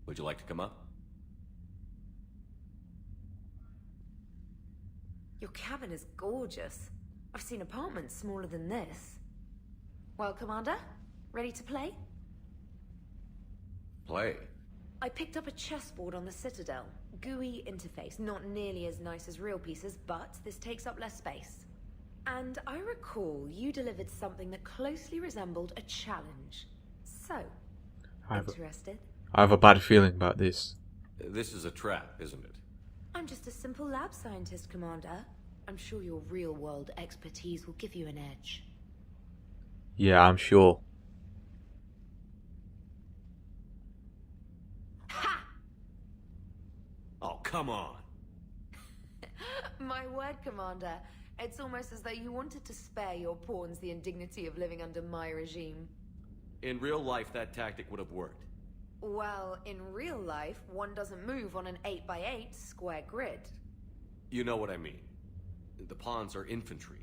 Would you like to come up? Your cabin is gorgeous. I've seen apartments smaller than this. Well, Commander, ready to play? Play? I picked up a chessboard on the Citadel. GUI interface, not nearly as nice as real pieces, but this takes up less space. And I recall you delivered something that closely resembled a challenge. So, interested? I have a bad feeling about this. This is a trap, isn't it? I'm just a simple lab scientist, Commander. I'm sure your real-world expertise will give you an edge. Yeah, I'm sure. Ha! Oh, come on. My word, Commander. It's almost as though you wanted to spare your pawns the indignity of living under my regime. In real life, that tactic would have worked. Well, in real life, one doesn't move on an 8x8 square grid. You know what I mean. The pawns are infantry.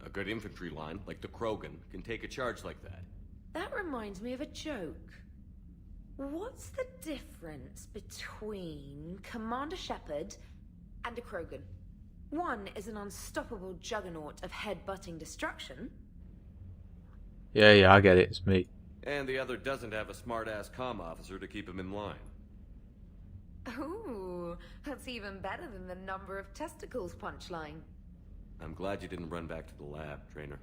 A good infantry line, like the Krogan, can take a charge like that. That reminds me of a joke. What's the difference between Commander Shepard and a Krogan? One is an unstoppable juggernaut of head-butting destruction. Yeah, I get it. It's me. And the other doesn't have a smart-ass comm officer to keep him in line. Ooh, that's even better than the number of testicles punchline. I'm glad you didn't run back to the lab, Trainer.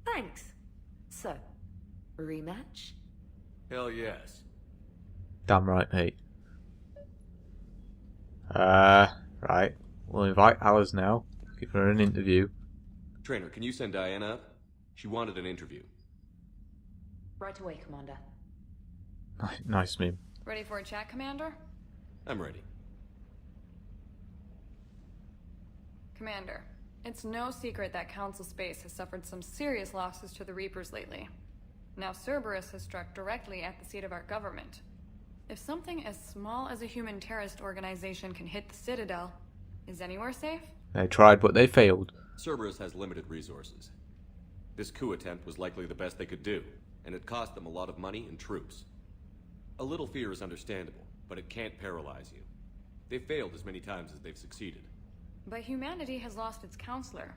Thanks. So, rematch? Hell yes. Damn right, mate. Right. We'll invite Alice now. Give her an interview. Trainer, can you send Diana up? She wanted an interview. Right away, Commander. Nice meme. Ready for a chat, Commander? I'm ready. Commander, it's no secret that Council Space has suffered some serious losses to the Reapers lately. Now Cerberus has struck directly at the seat of our government. If something as small as a human terrorist organization can hit the Citadel, is anywhere safe? They tried, but they failed. Cerberus has limited resources. This coup attempt was likely the best they could do, and it cost them a lot of money and troops. A little fear is understandable, but it can't paralyze you. They've failed as many times as they've succeeded. But humanity has lost its counselor.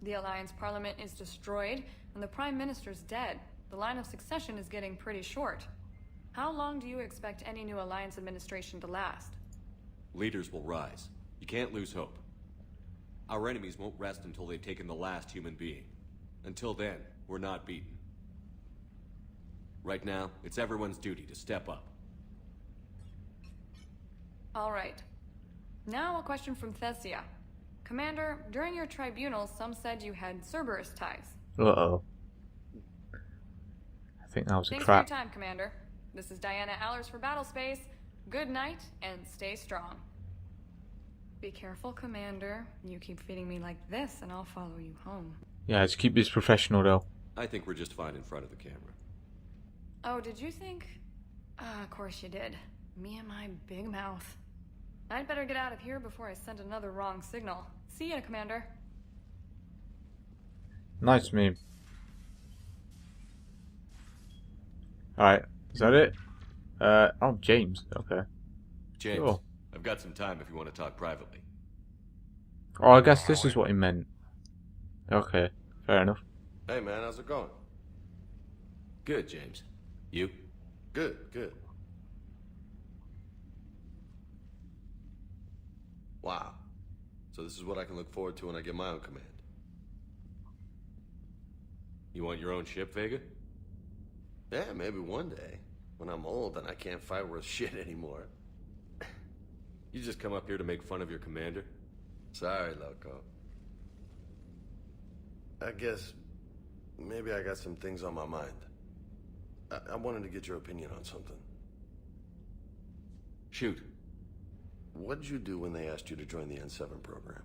The Alliance Parliament is destroyed, and the Prime Minister's dead. The line of succession is getting pretty short. How long do you expect any new Alliance administration to last? Leaders will rise. You can't lose hope. Our enemies won't rest until they've taken the last human being. Until then, we're not beaten. Right now, it's everyone's duty to step up. All right. Now a question from Thessia. Commander, during your tribunal, some said you had Cerberus ties. Uh-oh. I think that was a Thanks trap. for your time, Commander. This is Diana Allers for Battlespace. Good night, and stay strong. Be careful, Commander. You keep feeding me like this, and I'll follow you home. Yeah, let's keep this professional, though. I think we're just fine in front of the camera. Oh, did you think? Of course you did. Me and my big mouth. I'd better get out of here before I send another wrong signal. See ya, Commander. Nice meme. Alright, is that it? Oh, James. Okay. James, Sure. I've got some time if you want to talk privately. Oh, I guess this is what he meant. Okay, fair enough. Hey man, how's it going? Good, James. You? Good, good. Wow. So this is what I can look forward to when I get my own command. You want your own ship, Vega? Yeah, maybe one day. When I'm old and I can't fight worth shit anymore. You just come up here to make fun of your commander? Sorry, loco. I guess maybe I got some things on my mind. I wanted to get your opinion on something. Shoot. What'd you do when they asked you to join the N7 program?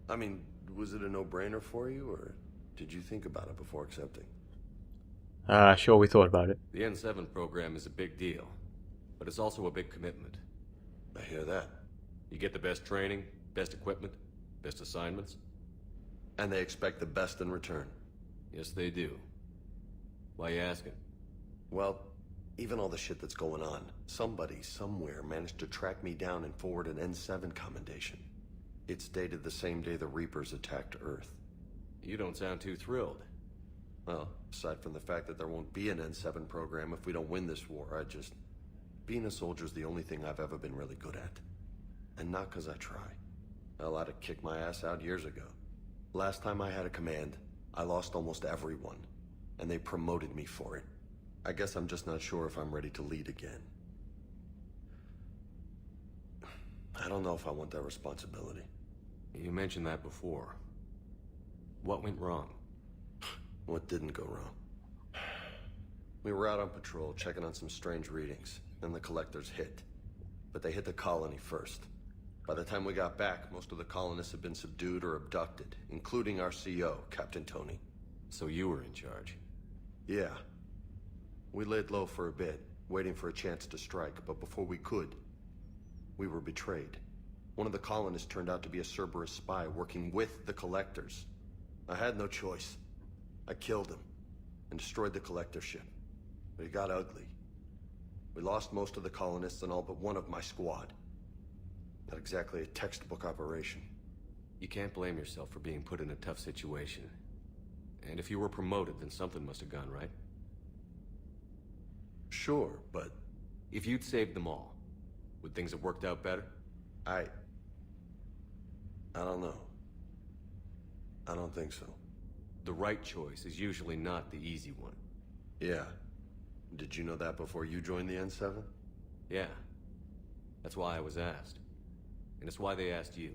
I mean, was it a no-brainer for you, or did you think about it before accepting? Sure, we thought about it. The N7 program is a big deal, but it's also a big commitment. I hear that. You get the best training, best equipment, best assignments. And they expect the best in return. Yes, they do. Why you asking? Well, Even all the shit that's going on, somebody, somewhere, managed to track me down and forward an N7 commendation. It's dated the same day the Reapers attacked Earth. You don't sound too thrilled. Well, aside from the fact that there won't be an N7 program if we don't win this war, being a soldier's the only thing I've ever been really good at. And not because I try. Hell, I'd have kicked my ass out years ago. Last time I had a command, I lost almost everyone. And they promoted me for it. I guess I'm just not sure if I'm ready to lead again. I don't know if I want that responsibility. You mentioned that before. What went wrong? What didn't go wrong? We were out on patrol, checking on some strange readings, and the collectors hit. But they hit the colony first. By the time we got back, most of the colonists had been subdued or abducted, including our CO, Captain Tony. So you were in charge? Yeah. We laid low for a bit, waiting for a chance to strike, but before we could, we were betrayed. One of the colonists turned out to be a Cerberus spy working with the collectors. I had no choice. I killed him and destroyed the collector ship. But it got ugly. We lost most of the colonists and all but one of my squad. Not exactly a textbook operation. You can't blame yourself for being put in a tough situation. And if you were promoted, then something must have gone right. Sure, but if you'd saved them all, would things have worked out better? I don't know. I don't think so. The right choice is usually not the easy one. Yeah. Did you know that before you joined the N7? Yeah. That's why I was asked. And it's why they asked you.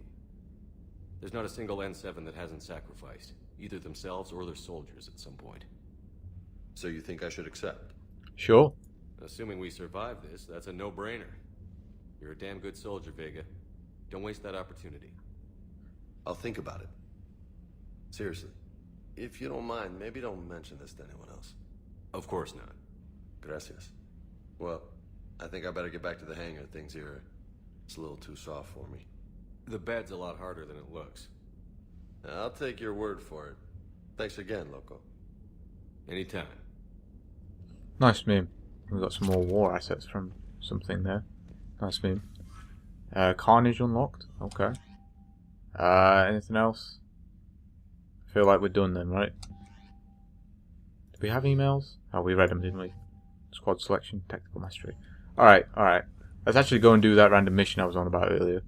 There's not a single N7 that hasn't sacrificed, either themselves or their soldiers at some point. So you think I should accept? Sure. Assuming we survive this, that's a no-brainer. You're a damn good soldier, Vega. Don't waste that opportunity. I'll think about it. Seriously. If you don't mind, maybe don't mention this to anyone else. Of course not. Gracias. Well, I think I better get back to the hangar. Things here, it's a little too soft for me. The bed's a lot harder than it looks. I'll take your word for it. Thanks again, Loco. Anytime. Nice meme. We got some more war assets from something there. Nice meme. Carnage unlocked. Okay. Anything else? I feel like we're done then, right? Did we have emails? Oh, we read them, didn't we? Squad selection, tactical mastery. Alright, alright. Let's actually go and do that random mission I was on about earlier.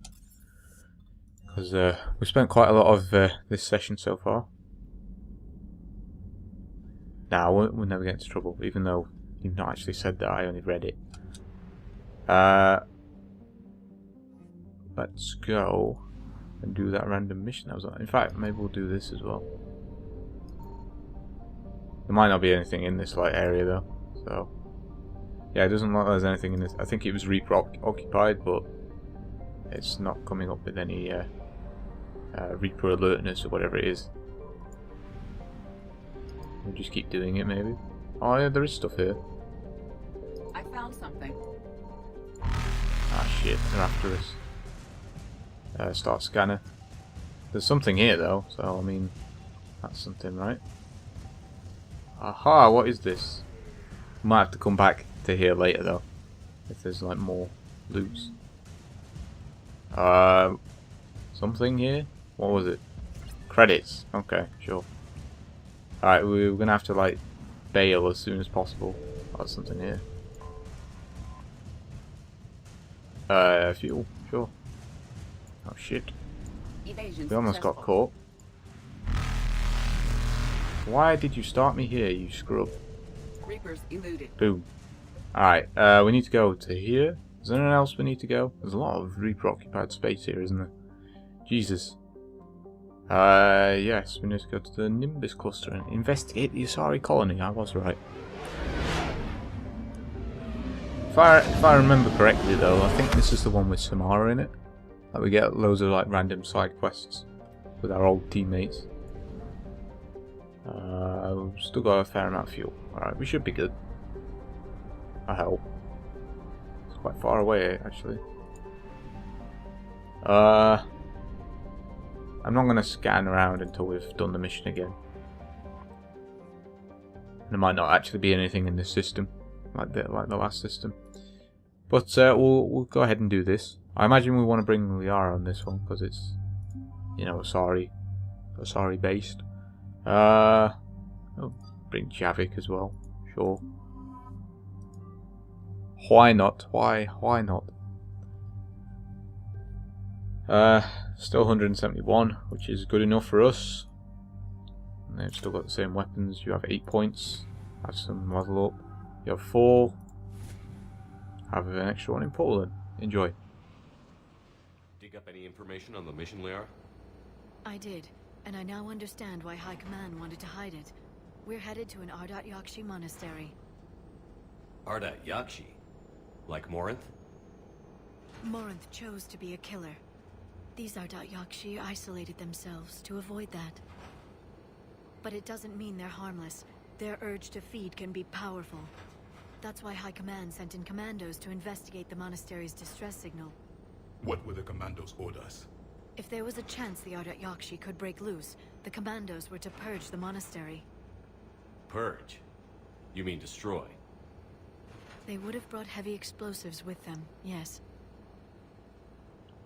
Because we spent quite a lot of this session so far. Nah, we'll never get into trouble, even though you've not actually said that, I only read it. Let's go and do that random mission I was on. In fact, maybe we'll do this as well. There might not be anything in this like area though, so yeah, it doesn't look like there's anything in this. I think it was Reaper occupied, but it's not coming up with any Reaper alertness or whatever it is. We'll just keep doing it maybe. Oh yeah, there is stuff here. I found something. Ah shit, they're after us. Start scanner. There's something here though, so I mean, that's something, right? Aha, what is this? Might have to come back to here later though, if there's like more loots. Something here? What was it? Credits. Okay, sure. Alright, we're gonna have to like bail as soon as possible. Oh, there's something here. Fuel, sure. Oh shit. Evasion We almost got successful. caught. Why did you start me here, you scrub? Reapers eluded. Boom. Alright, we need to go to here. Is there anything else we need to go? There's a lot of Reaper occupied space here, isn't there? Jesus. Yes, we need to go to the Nimbus cluster and investigate the Asari colony. I was right. If I remember correctly though, I think this is the one with Samara in it. Like we get loads of like random side quests with our old teammates. We've still got a fair amount of fuel. Alright, we should be good. I hope. It's quite far away actually. I'm not going to scan around until we've done the mission again. There might not actually be anything in this system. like the last system. But we'll go ahead and do this. I imagine we want to bring Liara on this one because it's, you know, Asari based. We'll bring Javik as well. Sure. Why not? Why not? Still 171, which is good enough for us. And they've still got the same weapons. You have 8 points. Have some level up. You have 4. Have an extra one in Poland. Enjoy. Dig up any information on the mission, Liara? I did, and I now understand why High Command wanted to hide it. We're headed to an Ardat-Yakchi monastery. Ardat-Yakchi? Like Morinth? Morinth chose to be a killer. These Ardat-Yakchi isolated themselves to avoid that. But it doesn't mean they're harmless. Their urge to feed can be powerful. That's why High Command sent in commandos to investigate the monastery's distress signal. What were the commandos' orders? If there was a chance the Ardat-Yakchi could break loose, the commandos were to purge the monastery. Purge? You mean destroy? They would have brought heavy explosives with them, yes.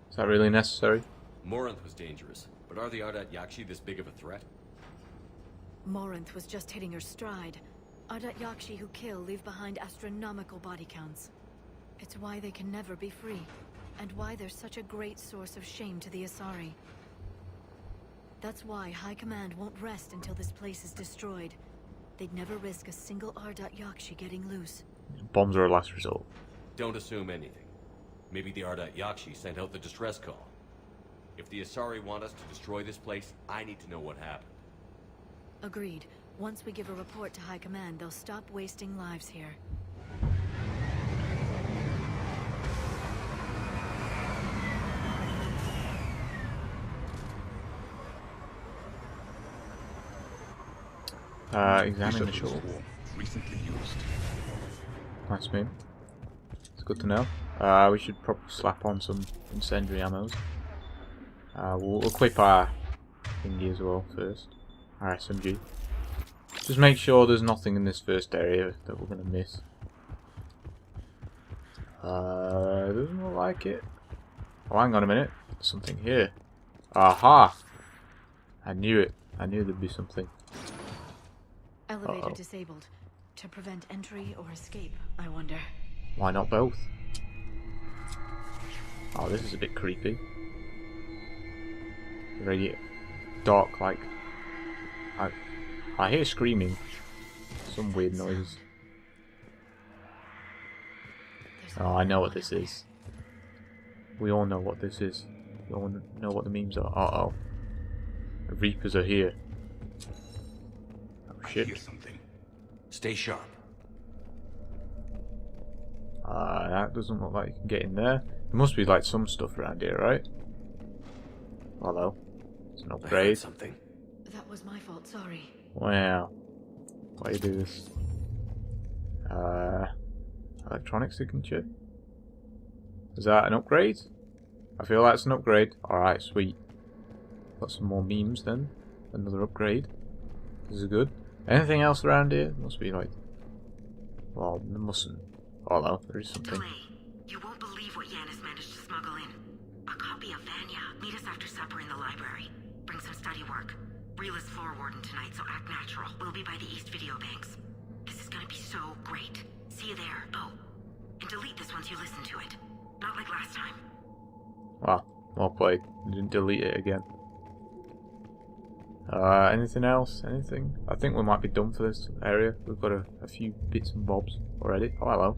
Is that really necessary? Morinth was dangerous, but are the Ardat-Yakchi this big of a threat? Morinth was just hitting her stride. Ardat-Yakchi who kill leave behind astronomical body counts. It's why they can never be free, and why they're such a great source of shame to the Asari. That's why High Command won't rest until this place is destroyed. They'd never risk a single Ardat-Yakchi getting loose. Bombs are a last resort. Don't assume anything. Maybe the Ardat-Yakchi sent out the distress call. If the Asari want us to destroy this place, I need to know what happened. Agreed. Once we give a report to High Command, they'll stop wasting lives here. Examine the shuttle. Recently used. Nice move. It's good to know. We should probably slap on some incendiary ammos. We'll equip our thingy as well first. Our SMG. Just make sure there's nothing in this first area that we're going to miss. Doesn't look like it. Oh, hang on a minute. There's something here. Aha! I knew it. I knew there'd be something. Elevator disabled. To prevent entry or escape, I wonder. Why not both? Oh, this is a bit creepy. Very dark, like... I hear screaming. Some weird noises. Oh, I know what this is. We all know what this is. We all know what the memes are. Uh-oh. The Reapers are here. Oh, shit. Hear something. Stay sharp. That doesn't look like you can get in there. There must be like some stuff around here, right? Hello. It's an upgrade. Something. That was my fault, sorry. Wow. Why you do this? Electronic signature? Is that an upgrade? I feel that's an upgrade. Alright, sweet. Got some more memes then. Another upgrade. This is good. Anything else around here? Must be like... Well, there mustn't. Oh no, there is something. Delay. You won't believe what Yanis managed to smuggle in. A copy of Vanya. Meet us after supper in the library. Bring some study work. Reel is floor warden tonight, so act natural. We'll be by the East Video Banks. This is gonna be so great. See you there. Oh, and delete this once you listen to it. Not like last time. Wow, well played. Didn't delete it again. Anything else? Anything? I think we might be done for this area. We've got a few bits and bobs already. Oh,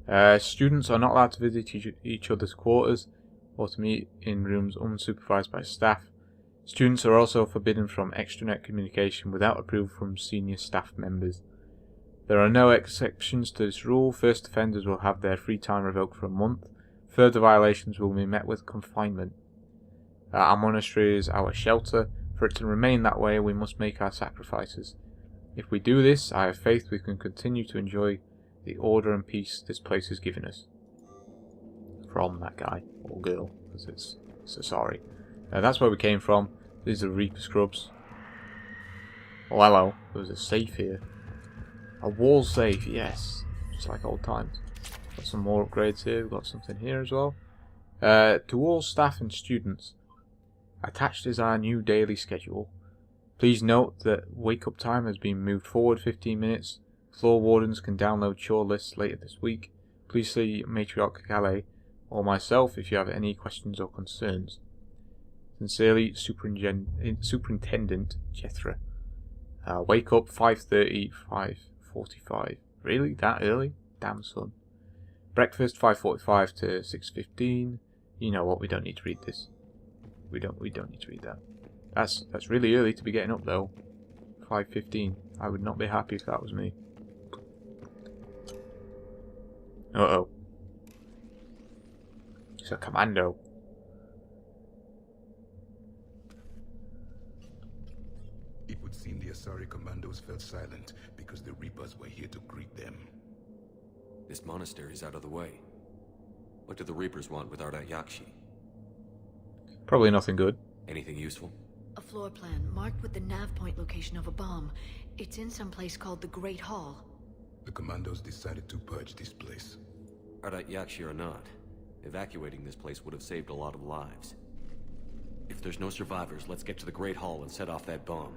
hello. Students are not allowed to visit each other's quarters or to meet in rooms unsupervised by staff. Students are also forbidden from extranet communication without approval from senior staff members. There are no exceptions to this rule. First offenders will have their free time revoked for a month. Further violations will be met with confinement. Our monastery is our shelter. For it to remain that way, we must make our sacrifices. If we do this, I have faith we can continue to enjoy the order and peace this place has given us. From that guy, or girl, because it's sorry. That's where we came from. These are Reaper scrubs. Oh, hello. There was a safe here. A wall safe, yes. Just like old times. Got some more upgrades here. We've got something here as well. To all staff and students, attached is our new daily schedule. Please note that wake-up time has been moved forward 15 minutes. Floor wardens can download chore lists later this week. Please see Matriarch Calais or myself if you have any questions or concerns. Sincerely, Superintendent Jethra. Wake up 5:30, 5:45. Really? That early? Damn son. Breakfast 5:45 to 6:15. You know what? We don't need to read this. We don't need to read that. That's really early to be getting up though. 5:15. I would not be happy if that was me. Uh-oh. It's a commando. It would seem the Asari commandos fell silent because the Reapers were here to greet them. This monastery is out of the way. What do the Reapers want with Ardat-Yakchi? Probably nothing good. Anything useful? A floor plan marked with the nav point location of a bomb. It's in some place called the Great Hall. The commandos decided to purge this place. Ardat-Yakchi or not, evacuating this place would have saved a lot of lives. If there's no survivors, let's get to the Great Hall and set off that bomb.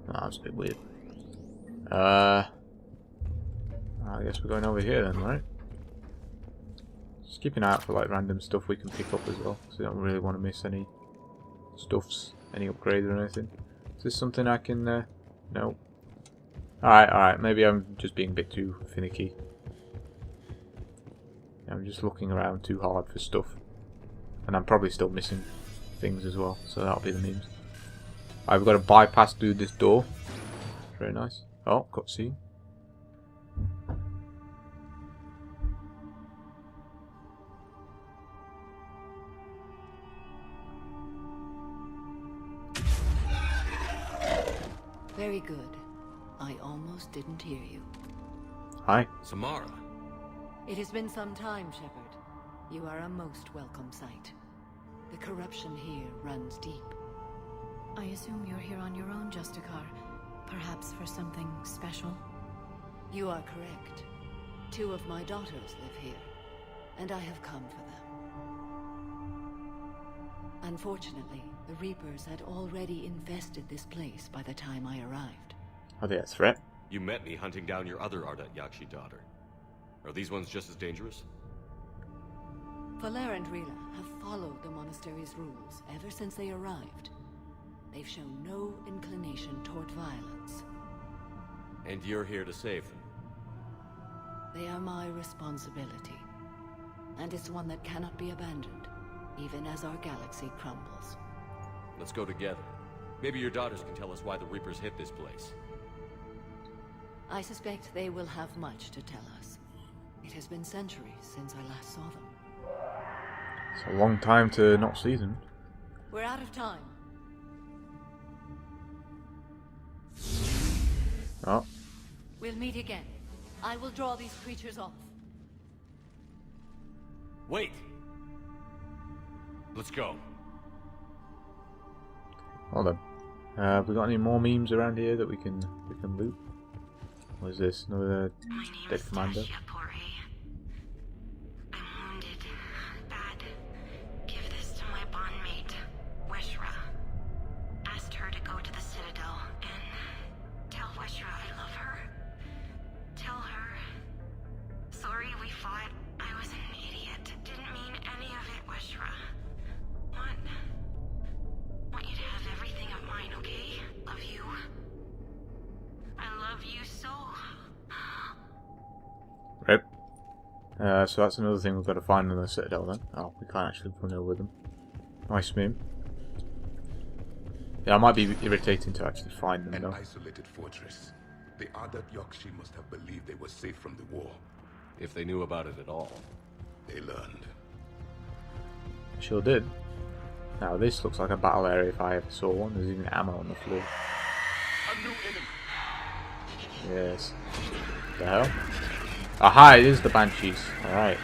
Oh, that's a bit weird. I guess we're going over here then, right? Just keep an eye out for like random stuff we can pick up as well, so we don't really want to miss any stuffs, any upgrades or anything. Is this something I can, no. Alright, maybe I'm just being a bit too finicky. I'm just looking around too hard for stuff. And I'm probably still missing things as well, so that'll be the memes. Alright, we've got to bypass through this door. Very nice. Oh, cutscene. Very good. I almost didn't hear you. Hi. Samara! It has been some time, Shepard. You are a most welcome sight. The corruption here runs deep. I assume you're here on your own, Justicar. Perhaps for something special? You are correct. 2 of my daughters live here, and I have come for them. Unfortunately, the Reapers had already infested this place by the time I arrived. Are they a threat? You met me hunting down your other Ardat-Yakchi daughter. Are these ones just as dangerous? Valer and Rila have followed the monastery's rules ever since they arrived. They've shown no inclination toward violence. And you're here to save them? They are my responsibility. And it's one that cannot be abandoned, even as our galaxy crumbles. Let's go together. Maybe your daughters can tell us why the Reapers hit this place. I suspect they will have much to tell us. It has been centuries since I last saw them. It's a long time to not see them. We're out of time. Oh. We'll meet again. I will draw these creatures off. Wait! Let's go. Hold on. Have we got any more memes around here that we can loot? What is this? Another dead commander? I'm wounded. Bad. Give this to my bondmate, Weshra. Asked her to go to the Citadel and tell Weshra I love her. Tell her. Sorry we fought. I was an idiot. Didn't mean any of it, Weshra. Want you to have everything of mine, okay? Love you. I love you so. Rip. So that's another thing we've got to find in the Citadel then. Oh, we can't actually run over them. Nice meme. Yeah, it might be irritating to actually find them An though. isolated fortress. The Ardat-Yakchi must have believed they were safe from the war. If they knew about it at all. They learned. Sure did. Now this looks like a battle area if I ever saw one. There's even ammo on the floor. A new enemy. Yes. The hell? Aha, it is the Banshees. Alright.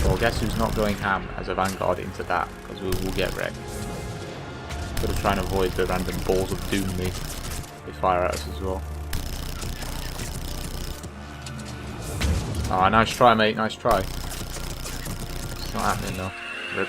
Well, guess who's not going ham as a vanguard into that, because we will get wrecked. Gotta try and avoid the random balls of doom me. They fire at us as well. Oh, nice try, mate. Nice try. It's not happening though. Rip.